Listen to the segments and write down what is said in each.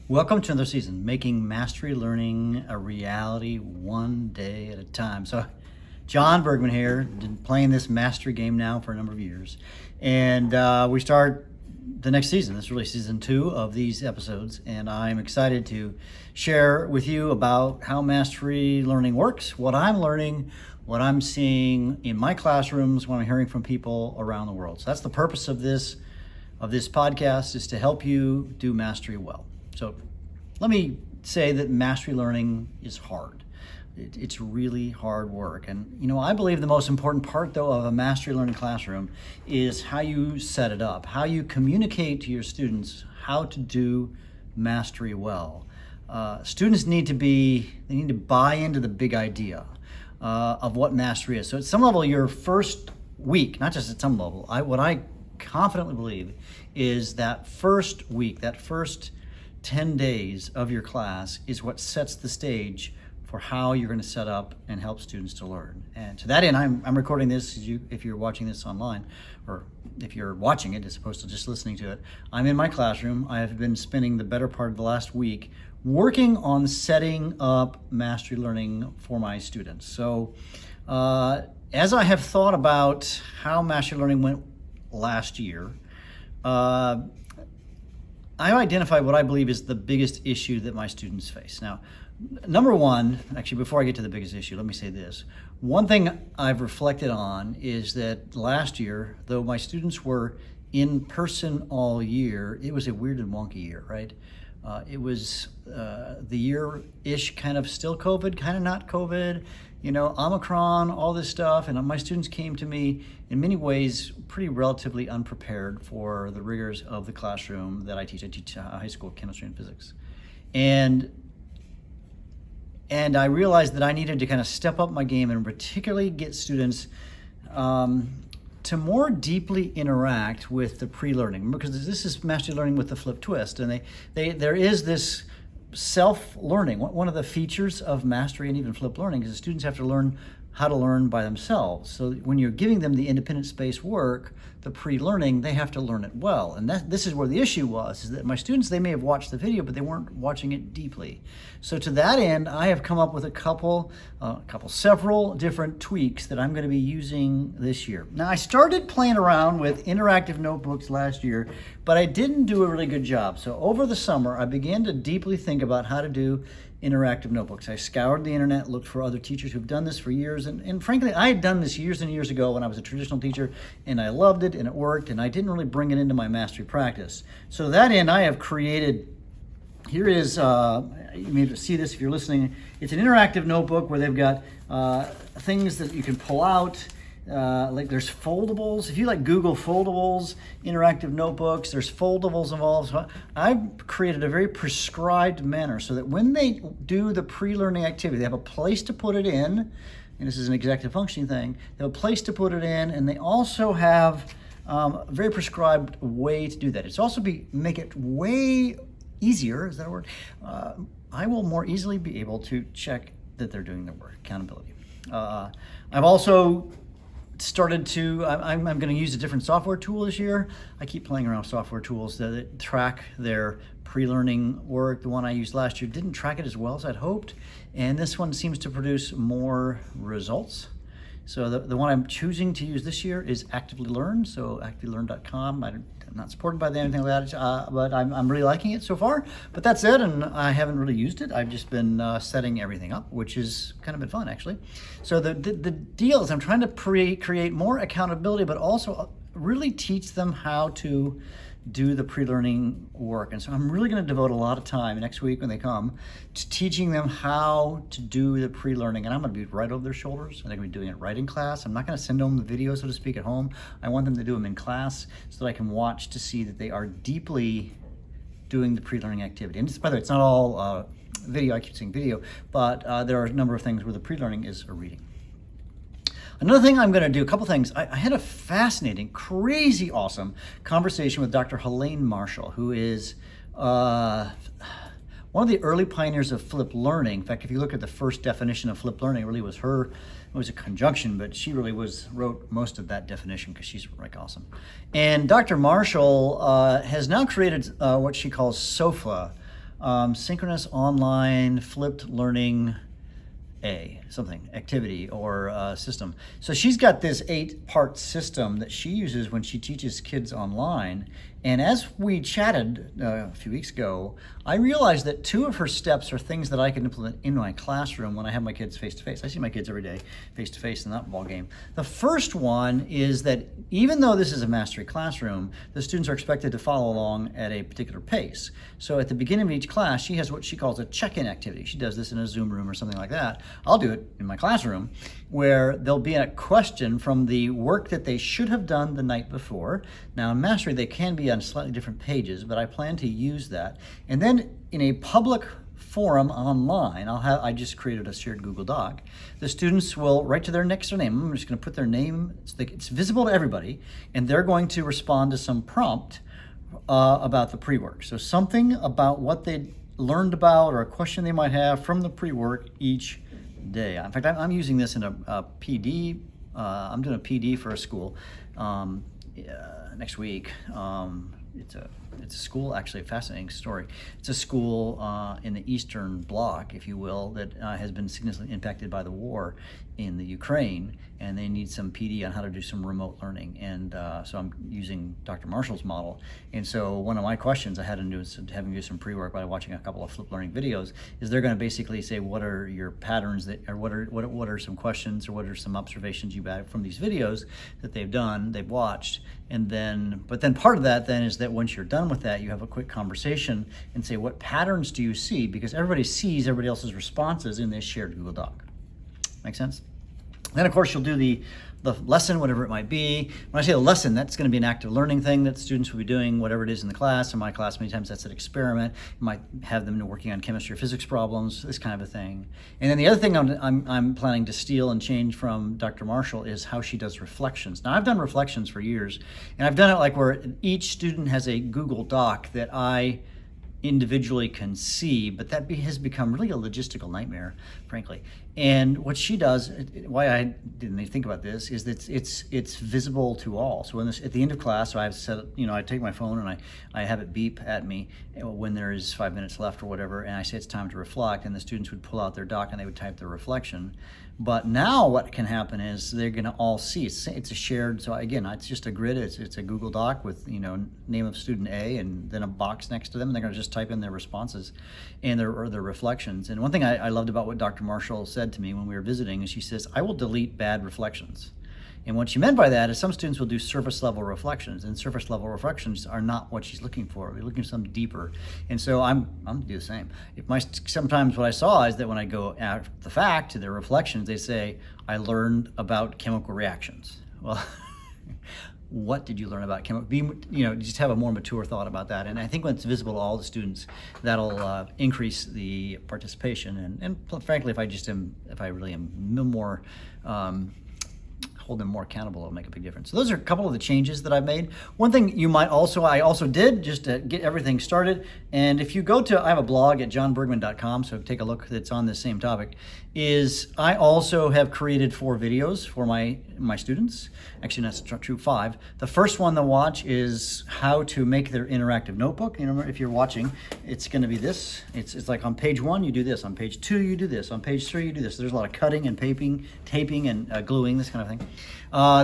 Welcome to another season, making mastery learning a reality one day at a time. So, Jon Bergmann here, been playing this mastery game now for a number of years. And we start the next season. This is really season 2 of these episodes. And I'm excited to share with you about how mastery learning works, what I'm learning, what I'm seeing in my classrooms, what I'm hearing from people around the world. So that's the purpose of this podcast, is to help you do mastery well. So let me say that mastery learning is hard. It's really hard work. And, I believe the most important part, though, of a mastery learning classroom is how you set it up, how you communicate to your students how to do mastery well. Students need to buy into the big idea of what mastery is. So at some level, your first week, not just at some level, what I confidently believe is that first week, that first 10 days of your class is what sets the stage for how you're going to set up and help students to learn. And to that end, I'm recording this if you're watching this online, or if you're watching it as opposed to just listening to it. I'm in my classroom. I have been spending the better part of the last week working on setting up mastery learning for my students. So as I have thought about how mastery learning went last year, I identified what I believe is the biggest issue that my students face. Now, number one, actually, before I get to the biggest issue, let me say this. One thing I've reflected on is that last year, though my students were in person all year, it was a weird and wonky year, right? It was the year-ish kind of still COVID, kind of not COVID, Omicron, all this stuff. And my students came to me in many ways pretty relatively unprepared for the rigors of the classroom that I teach. I teach high school chemistry and physics. And I realized that I needed to kind of step up my game and particularly get students to more deeply interact with the pre-learning, because this is mastery learning with the flip twist. And there is this self-learning. One of the features of mastery and even flipped learning is that students have to learn how to learn by themselves. So when you're giving them the independent space work, the pre-learning, they have to learn it well. And this is where the issue was, is that my students, they may have watched the video, but they weren't watching it deeply. So to that end, I have come up with several different tweaks that I'm going to be using this year. Now, I started playing around with interactive notebooks last year, but I didn't do a really good job. So over the summer, I began to deeply think about how to do interactive notebooks. I scoured the internet, looked for other teachers who've done this for years, and frankly, I had done this years and years ago when I was a traditional teacher, and I loved it, and it worked, and I didn't really bring it into my mastery practice. So to that end, I have created, here is, you may see this if you're listening, it's an interactive notebook where they've got things that you can pull out. Like there's foldables. If you Google foldables, interactive notebooks, there's foldables involved. So I've created a very prescribed manner so that when they do the pre-learning activity, they have a place to put it in, and this is an executive functioning thing, they have a place to put it in, and they also have a very prescribed way to do that. It's also make it way easier, is that a word? I will more easily be able to check that they're doing their work, accountability. I've also started to, I'm going to use a different software tool this year. I keep playing around with software tools that track their pre-learning work. The one I used last year didn't track it as well as I'd hoped, and this one seems to produce more results. So the one I'm choosing to use this year is Actively Learn, so activellearn.com. I'm not supported by anything like that, but I'm really liking it so far. But that's it, and I haven't really used it. I've just been setting everything up, which has kind of been fun, actually. So the deal is I'm trying to create more accountability, but also really teach them how to do the pre-learning work. And so I'm really going to devote a lot of time next week when they come to teaching them how to do the pre-learning. And I'm going to be right over their shoulders, and they're going to be doing it right in class. I'm not going to send them the video, so to speak, at home. I want them to do them in class so that I can watch to see that they are deeply doing the pre-learning activity. And by the way, it's not all video. I keep saying video, but there are a number of things where the pre-learning is a reading. Another thing I'm going to do, a couple things. I had a fascinating, crazy awesome conversation with Dr. Helene Marshall, who is one of the early pioneers of flipped learning. In fact, if you look at the first definition of flipped learning, it really was her. It was a conjunction, but she really wrote most of that definition because she's awesome. And Dr. Marshall has now created what she calls SOFA, synchronous online flipped learning something activity or system. So she's got this 8-part system that she uses when she teaches kids online. And as we chatted a few weeks ago, I realized that 2 of her steps are things that I can implement in my classroom when I have my kids face to face. I see my kids every day face to face in that ball game. The first one is that even though this is a mastery classroom, the students are expected to follow along at a particular pace. So at the beginning of each class, she has what she calls a check-in activity. She does this in a Zoom room or something like that. I'll do it in my classroom, where there'll be a question from the work that they should have done the night before. Now in Mastery, they can be on slightly different pages, but I plan to use that. And then in a public forum online, I just created a shared Google Doc. The students will write to their next name. I'm just going to put their name so it's visible to everybody, and they're going to respond to some prompt about the pre-work. So something about what they learned about or a question they might have from the pre-work each day. In fact, I'm using this in a PD. I'm doing a PD for a school next week. It's a school, actually a fascinating story. It's a school in the Eastern Bloc, if you will, that has been significantly impacted by the war in the Ukraine, and they need some PD on how to do some remote learning. And so I'm using Dr. Marshall's model. And so one of my questions I had to do is having to do some pre-work by watching a couple of flipped learning videos. Is they're going to basically say, what are your patterns that, or what are some questions, or what are some observations you've had from these videos that they've watched. And then, but then part of that then is that once you're done with that, you have a quick conversation and say, what patterns do you see? Because everybody sees everybody else's responses in this shared Google Doc. Make sense? Then of course you'll do the lesson, whatever it might be. When I say a lesson, that's going to be an active learning thing that students will be doing, whatever it is in the class. In my class, many times that's an experiment. You might have them working on chemistry or physics problems, this kind of a thing. And then the other thing I'm planning to steal and change from Dr. Marshall is how she does reflections. Now I've done reflections for years, and I've done it like where each student has a Google Doc that I individually can see, but that has become really a logistical nightmare, frankly. And what she does, why I didn't even think about this, is that it's visible to all. So at the end of class, I've set, I take my phone and I have it beep at me when there is 5 minutes left or whatever, and I say it's time to reflect, and the students would pull out their doc and they would type their reflection. But now what can happen is they're going to all see it's a shared. So again, it's just a grid. It's a Google Doc with name of student A and then a box next to them, and they're going to just type in their responses and their reflections. And one thing I loved about what Dr. Marshall said to me when we were visiting is she says, "I will delete bad reflections." And what she meant by that is some students will do surface level reflections, and surface level reflections are not what she's looking for. We're looking for something deeper. And so I'm gonna do the same. Sometimes what I saw is that when I go after the fact to their reflections, they say, "I learned about chemical reactions." Well, what did you learn about chemical? Just have a more mature thought about that. And I think when it's visible to all the students, that'll increase the participation. And frankly, if I really am more hold them more accountable, it'll make a big difference. So those are a couple of the changes that I've made. One thing I also did just to get everything started, and if you go to, I have a blog at jonbergmann.com, so take a look, that's on this same topic, is I also have created 4 videos for my students. Actually, that's true, 5. The first one to watch is how to make their interactive notebook. If you're watching, it's going to be this. It's like on page 1, you do this. On page 2, you do this. On page 3, you do this. There's a lot of cutting and taping and gluing, this kind of thing.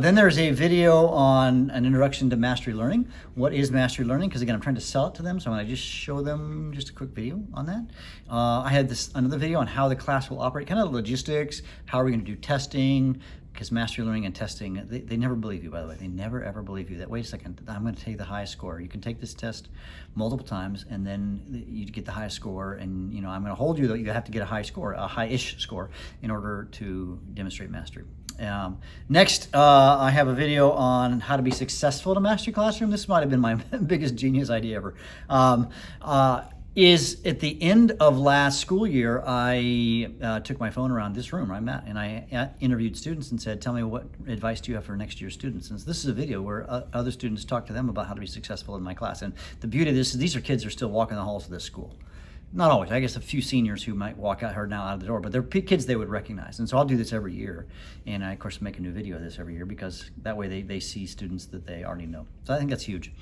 Then there's a video on an introduction to mastery learning. What is mastery learning? Because again, I'm trying to sell it to them, so I'm going to just show them just a quick video on that. I had another video on how the class will operate, kind of logistics, how are we going to do testing, because mastery learning and testing, they never believe you, by the way. They never ever believe you that, wait a second, I'm going to take the highest score. You can take this test multiple times and then you get the highest score, and I'm going to hold you that you have to get a high score, a high-ish score, in order to demonstrate mastery. Next, I have a video on how to be successful in a mastery classroom. This might have been my biggest genius idea ever. Is at the end of last school year, I took my phone around this room I'm at, and I interviewed students and said, tell me, what advice do you have for next year's students? And this is a video where other students talk to them about how to be successful in my class. And the beauty of this is these are kids who are still walking the halls of this school. not always. I guess a few seniors who might walk out of the door, but they're kids they would recognize. And so I'll do this every year, and I of course make a new video of this every year because that way they see students that they already know. So I think that's huge.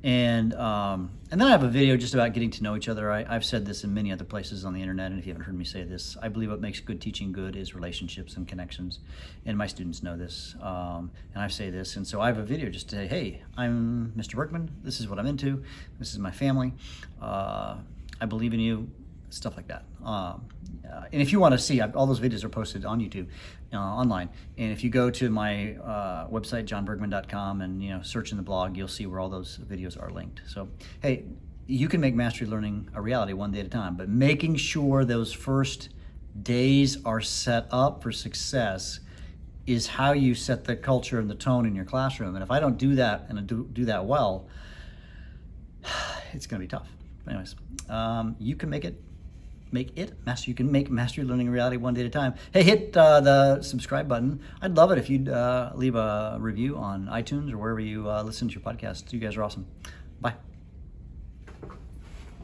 And then I have a video just about getting to know each other. I've said this in many other places on the internet, and if you haven't heard me say this, I believe what makes good teaching good is relationships and connections, and my students know this, and I say this, and so I have a video just to say, hey, I'm Mr. Bergmann, this is what I'm into, this is my family, I believe in you, stuff like that. And if you want to see, all those videos are posted on YouTube, online. And if you go to my website, jonbergmann.com, and search in the blog, you'll see where all those videos are linked. So, hey, you can make mastery learning a reality one day at a time, but making sure those first days are set up for success is how you set the culture and the tone in your classroom. And if I don't do that and do that well, it's going to be tough. Anyways, you can make make mastery learning a reality one day at a time. Hey, hit the subscribe button. I'd love it if you'd leave a review on iTunes or wherever you listen to your podcast. You guys are awesome. Bye.